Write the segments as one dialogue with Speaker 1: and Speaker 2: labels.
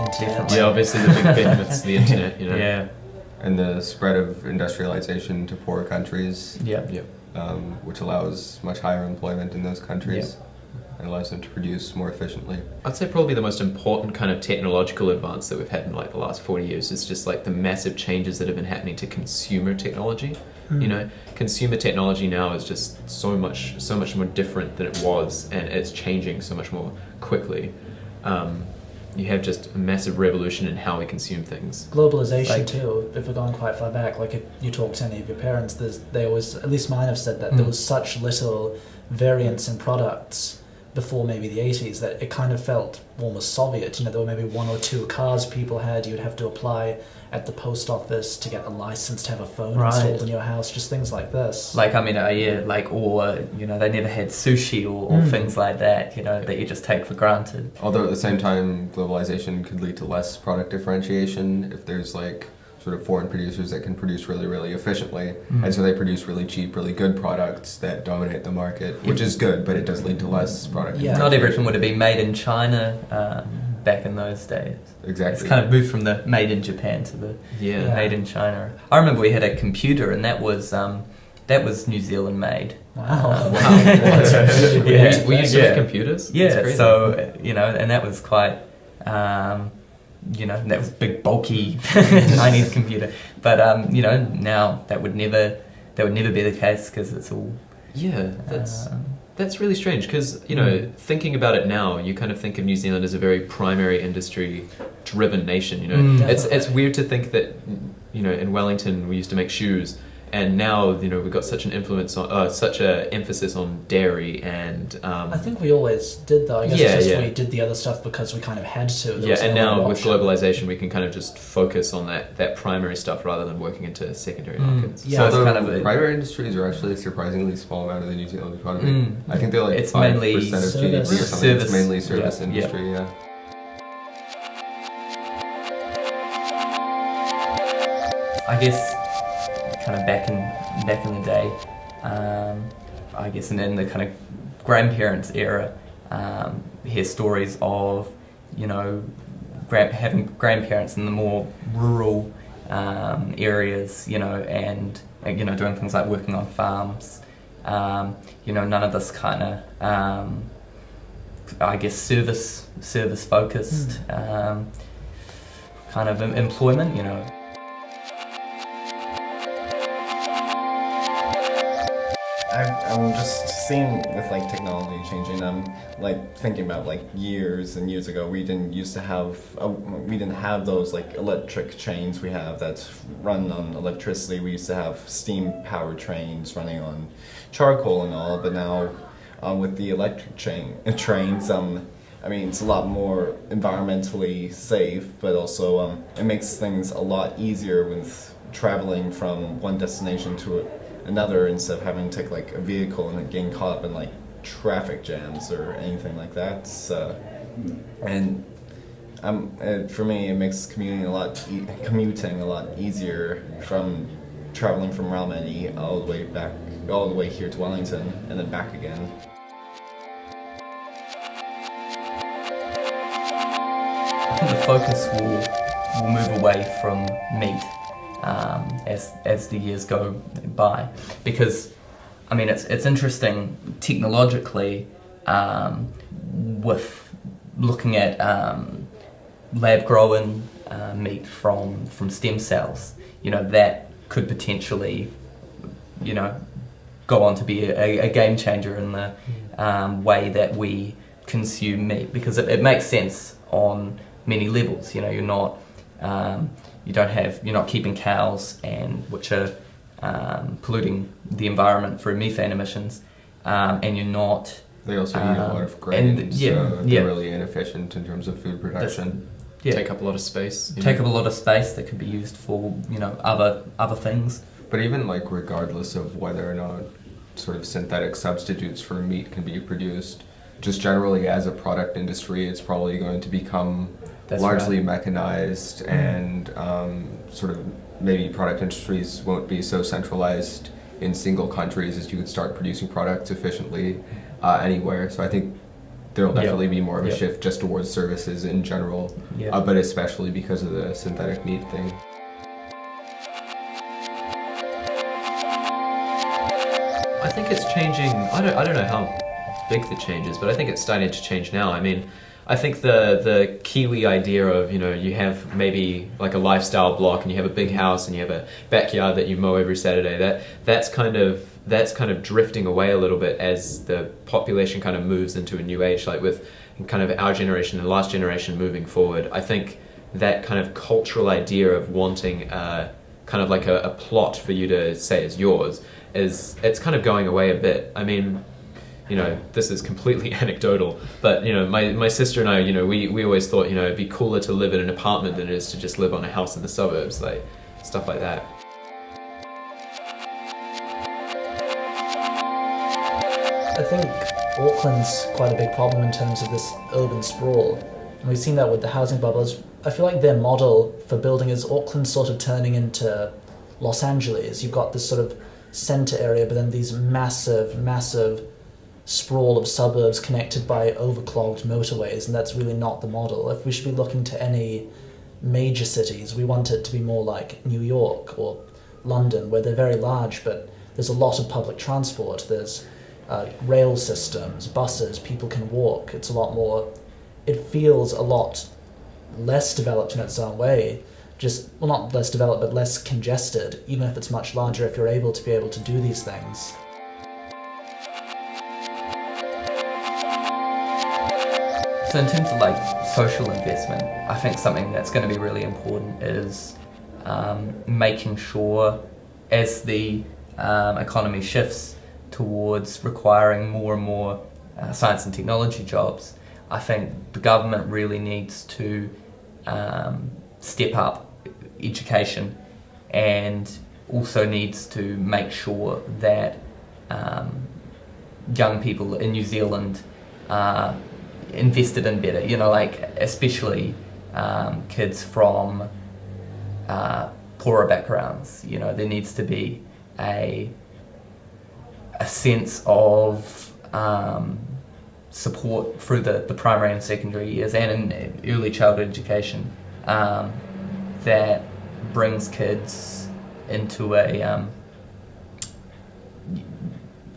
Speaker 1: internet.
Speaker 2: Yeah, obviously the big benefits of the internet, you know.
Speaker 3: Yeah.
Speaker 4: And the spread of industrialization to poor countries,
Speaker 3: Yeah.
Speaker 2: Yeah.
Speaker 4: which allows much higher employment in those countries and allows them to produce more efficiently.
Speaker 2: I'd say probably the most important kind of technological advance that we've had in like the last 40 years is just like the massive changes that have been happening to consumer technology. You know, consumer technology now is just so much more different than it was, and it's changing so much more quickly. You have just a massive revolution in how we consume things.
Speaker 1: Globalization too, if we're going quite far back, like if you talk to any of your parents, they always, at least mine have said that there was such little variance in products before maybe the 80s that it kind of felt almost Soviet. You know, there were maybe one or two cars people had, you'd have to apply at the post office to get a license to have a phone installed in your house, just things like this.
Speaker 3: Like, I mean, yeah, like, or, you know, they never had sushi or things like that, you know, that you just take for granted.
Speaker 4: Although at the same time, globalization could lead to less product differentiation if there's like sort of foreign producers that can produce really, really efficiently. And so they produce really cheap, really good products that dominate the market, which is good, but it does lead to less product differentiation.
Speaker 3: Not everything would have been made in China back in those days.
Speaker 4: Exactly.
Speaker 3: It's kind of moved from the made in Japan to the made in China. I remember we had a computer, and that was New Zealand made.
Speaker 1: Wow.
Speaker 2: We used to have computers?
Speaker 3: Yeah, so, you know, and that was quite, you know, that was a big, bulky 90s computer. But, you know, now that would never be the case because it's all...
Speaker 2: Yeah, that's really strange because, you know, thinking about it now, you kind of think of New Zealand as a very primary industry-driven nation, you know. It's weird to think that, you know, in Wellington we used to make shoes, and now, you know, we've got such an influence on, such a emphasis on dairy and...
Speaker 1: I think we always did though. I guess it's just we did the other stuff because we kind of had to.
Speaker 2: And now with globalization we can kind of just focus on that primary stuff rather than working into secondary markets.
Speaker 4: So it's kind of primary industries are actually a surprisingly small amount of the New Zealand economy. I think they're like 5% of GDP or something. It's mainly service industry,
Speaker 3: I guess kind of back in the day, I guess, and in the kind of grandparents era, hear stories of, you know, having grandparents in the more rural areas, you know, and you know, doing things like working on farms. You know, none of this kind of, I guess, service focused kind of employment, you know.
Speaker 5: I'm just seeing with like technology changing. I'm like thinking about like years and years ago. We didn't have those like electric trains we have that run on electricity. We used to have steam powered trains running on charcoal and all. But now with the electric trains, I mean, it's a lot more environmentally safe, but also it makes things a lot easier with traveling from one destination to another instead of having to take like a vehicle and getting caught up in like traffic jams or anything like that. And for me, it makes commuting a lot easier from traveling from Railmany all the way here to Wellington and then back again.
Speaker 3: I think the focus will move away from meat as the years go by, because I mean it's interesting technologically with looking at lab grown meat from stem cells. You know, that could potentially, you know, go on to be a game changer in the way that we consume meat, because it makes sense on many levels. You know, you're not keeping cows which are polluting the environment through methane emissions, and you're not.
Speaker 4: They also eat a lot of grains, so they're really inefficient in terms of food production.
Speaker 2: Take up a lot of space.
Speaker 3: Take up a lot of space that could be used for, you know, other things.
Speaker 4: But even like regardless of whether or not sort of synthetic substitutes for meat can be produced, just generally as a product industry, it's probably going to become largely mechanized, and sort of maybe product industries won't be so centralized in single countries as you could start producing products efficiently anywhere. So I think there'll definitely be more of a
Speaker 3: Yep.
Speaker 4: shift just towards services in general,
Speaker 3: Yeah.
Speaker 4: but especially because of the synthetic meat thing.
Speaker 2: I think it's changing. I don't know how big the change is, but I think it's starting to change now. I mean, I think the Kiwi idea of, you have maybe like a lifestyle block and you have a big house and you have a backyard that you mow every Saturday. That's kind of drifting away a little bit as the population kind of moves into a new age, like with kind of our generation and last generation moving forward. I think that kind of cultural idea of wanting kind of like a plot for you to say is yours it's kind of going away a bit. I mean, this is completely anecdotal, but my sister and I, we always thought, it'd be cooler to live in an apartment than it is to just live on a house in the suburbs, like stuff like that.
Speaker 1: I think Auckland's quite a big problem in terms of this urban sprawl. And we've seen that with the housing bubbles. I feel like their model for building is Auckland sort of turning into Los Angeles. You've got this sort of centre area, but then these massive sprawl of suburbs connected by overclogged motorways, and that's really not the model. If we should be looking to any major cities, we want it to be more like New York or London, where they're very large, but there's a lot of public transport. There's rail systems, buses, people can walk. It's a lot more... It feels a lot less developed in its own way. Not less developed, but less congested, even if it's much larger, if you're able to do these things.
Speaker 3: So in terms of like social investment, I think something that's going to be really important is making sure as the economy shifts towards requiring more and more science and technology jobs, I think the government really needs to step up education and also needs to make sure that young people in New Zealand are invested in better, especially kids from poorer backgrounds. There needs to be a sense of support through the primary and secondary years and in early childhood education that brings kids into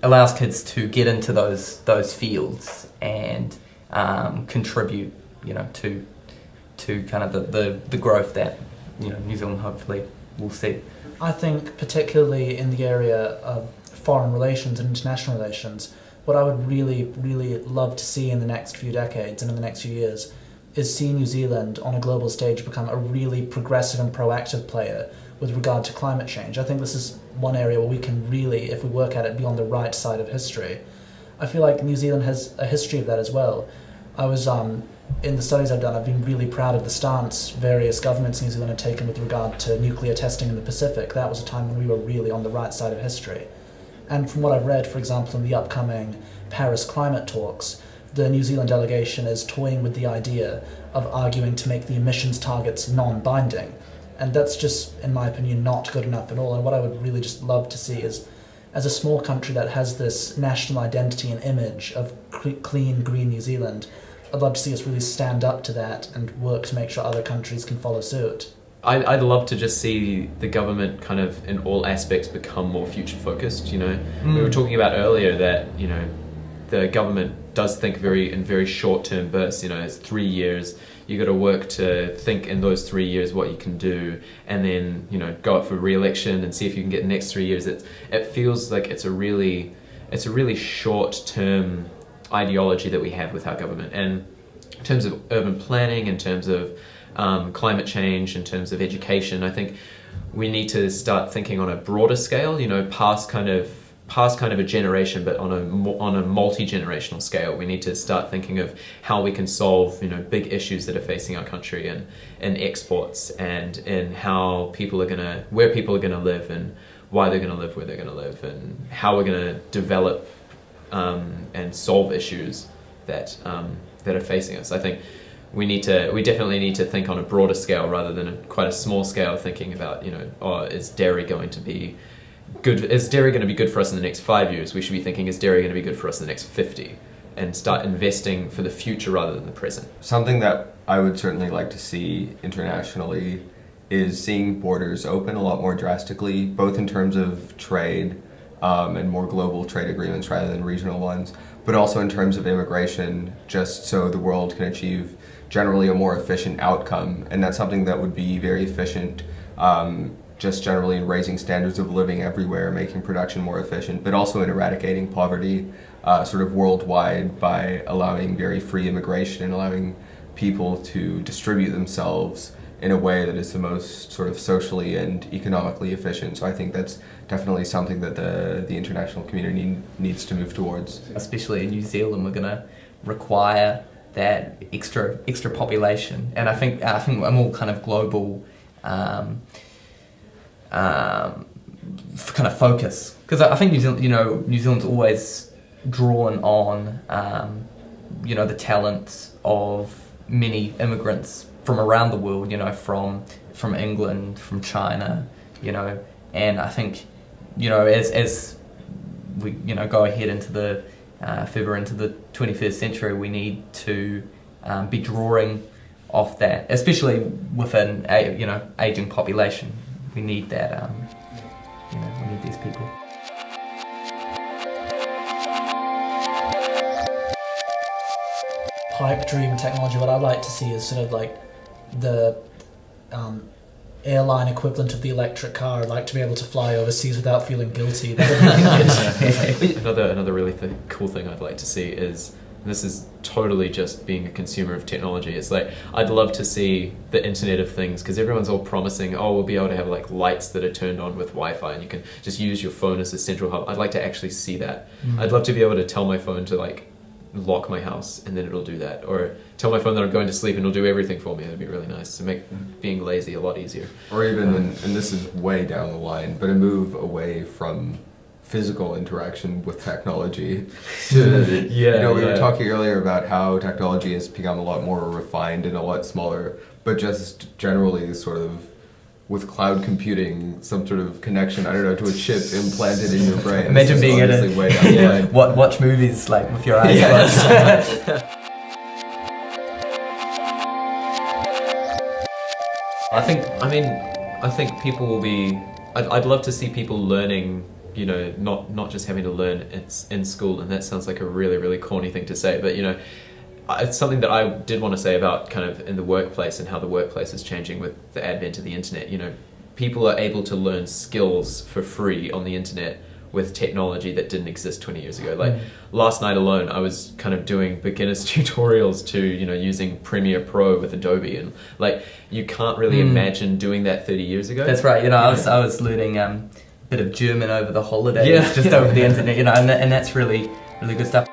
Speaker 3: allows kids to get into those fields and contribute, to kind of the growth that New Zealand hopefully will see.
Speaker 1: I think particularly in the area of foreign relations and international relations, what I would really, really love to see in the next few decades and in the next few years is see New Zealand on a global stage become a really progressive and proactive player with regard to climate change. I think this is one area where we can really, if we work at it, be on the right side of history. I feel like New Zealand has a history of that as well. I was, in the studies I've done, I've been really proud of the stance various governments in New Zealand have taken with regard to nuclear testing in the Pacific. That was a time when we were really on the right side of history. And from what I've read, for example, in the upcoming Paris climate talks, the New Zealand delegation is toying with the idea of arguing to make the emissions targets non-binding. And that's just, in my opinion, not good enough at all. And what I would really just love to see is, as a small country that has this national identity and image of clean, green New Zealand, I'd love to see us really stand up to that and work to make sure other countries can follow suit.
Speaker 2: I'd love to just see the government kind of in all aspects become more future focused. We were talking about earlier that the government does think in very short term bursts. It's 3 years. You got to work to think in those 3 years what you can do, and then go up for re-election and see if you can get the next 3 years. It feels like it's a really short term ideology that we have with our government. And in terms of urban planning, in terms of climate change, in terms of education, I think we need to start thinking on a broader scale, past kind of a generation, but on a multi-generational scale. We need to start thinking of how we can solve big issues that are facing our country in exports, and in how where people are gonna live, and why they're gonna live where they're gonna live, and how we're gonna develop and solve issues that are facing us. I think we definitely need to think on a broader scale rather than quite a small scale, thinking about is dairy going to be good? Is dairy going to be good for us in the next 5 years? We should be thinking, is dairy going to be good for us in the next 50? and start investing for the future rather than the present.
Speaker 4: Something that I would certainly like to see internationally is seeing borders open a lot more drastically, both in terms of trade and more global trade agreements rather than regional ones, but also in terms of immigration, just so the world can achieve generally a more efficient outcome. And that's something that would be very efficient just generally in raising standards of living everywhere, making production more efficient, but also in eradicating poverty sort of worldwide by allowing very free immigration and allowing people to distribute themselves in a way that is the most sort of socially and economically efficient. So I think that's definitely something that the international community needs to move towards.
Speaker 3: Especially in New Zealand, we're going to require that extra population, and I think a more kind of global kind of focus, because I think New Zealand's always drawn on the talent of many immigrants from around the world, from England, from China, and I think as we go ahead into the further into the 21st century, we need to be drawing off that, especially within aging population. We need that. We need these people.
Speaker 1: Pipe dream technology. What I'd like to see is sort of like the airline equivalent of the electric car. I'd like to be able to fly overseas without feeling guilty.
Speaker 2: Another really cool thing I'd like to see is, this is totally just being a consumer of technology. It's like, I'd love to see the Internet of Things, because everyone's all promising, oh, we'll be able to have like lights that are turned on with Wi-Fi and you can just use your phone as a central hub. I'd like to actually see that. I'd love to be able to tell my phone to like lock my house and then it'll do that, or tell my phone that I'm going to sleep and it'll do everything for me. That'd be really nice to make being lazy a lot easier.
Speaker 4: Or even, and this is way down the line, but a move away from physical interaction with technology to, we were talking earlier about how technology has become a lot more refined and a lot smaller, but just generally sort of with cloud computing, some sort of connection, I don't know, to a chip implanted in your brain.
Speaker 3: Imagine being able to watch movies like with your eyes closed.
Speaker 2: I think people will be, I'd love to see people learning, not just having to learn in school, and that sounds like a really, really corny thing to say, but it's something that I did want to say about kind of in the workplace and how the workplace is changing with the advent of the internet. People are able to learn skills for free on the internet with technology that didn't exist 20 years ago. Like last night alone, I was kind of doing beginner's tutorials to, using Premiere Pro with Adobe, and like you can't really imagine doing that 30 years ago.
Speaker 3: That's right. I was learning a bit of German over the holidays, just over the internet, and that's really, really good stuff.